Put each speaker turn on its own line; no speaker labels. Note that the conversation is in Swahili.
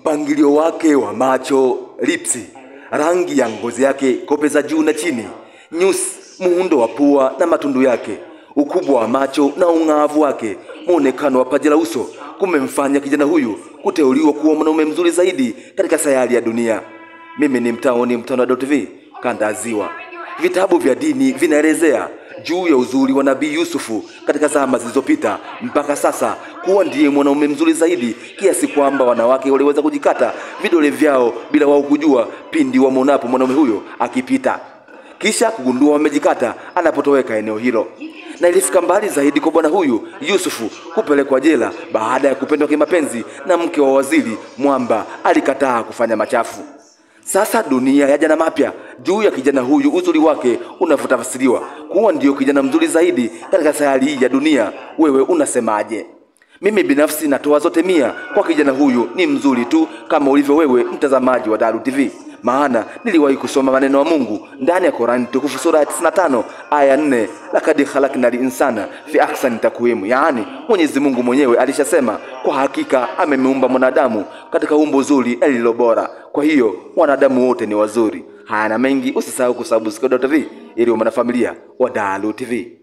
mpangilio wake wa macho, lipsi, rangi ya ngozi yake, kope za juu na chini, nyusi, muundo wa pua na matundu yake, ukubwa wa macho na ung'aavu wake, muonekano wa paji la uso kumemfanya kijana huyu kuteuliwa kuwa mwanaume mzuri zaidi katika sayari ya dunia. Mimi ni Mtano.tv, kanda ya Ziwa. Vitabu vya dini vinaelezea juu ya uzuri wa Nabii Yusufu katika zama zilizopita mpaka sasa kuwa ndiye mwanaume mzuri zaidi, kiasi kwamba wanawake waliweza kujikata vidole vyao bila wao kujua pindi wamuonapo mwanaume huyo akipita, kisha kugundua wamejikata anapotoweka eneo hilo. Na ilifika mbali zaidi kwa bwana huyu Yusufu kupelekwa jela baada ya kupendwa kimapenzi na mke wa waziri mwamba alikataa kufanya machafu. Sasa dunia yaja na mapya juu ya kijana huyu. Uzuri wake unavotafsiriwa kuwa ndio kijana mzuri zaidi katika sayari hii ya dunia. Wewe unasemaje? Mimi binafsi natoa zote 100 kwa kijana huyu. Ni mzuri tu kama ulivyo wewe mtazamaji wa Dalu TV. Maana niliwahi kusoma maneno ya Mungu ndani ya Qur'an tukufu sura ya 95 aya 4, lakad khalaqnal insana fi ahsani taqwim. Yaani Mwenyezi Mungu mwenyewe alishasema kwa hakika amemuumba mwanadamu katika umbo zuri lililo bora. Kwa hiyo wanadamu wote ni wazuri. Haya na mengi, usisahau kusubscribe TV ili uwe mwanafamilia wa Dalu TV.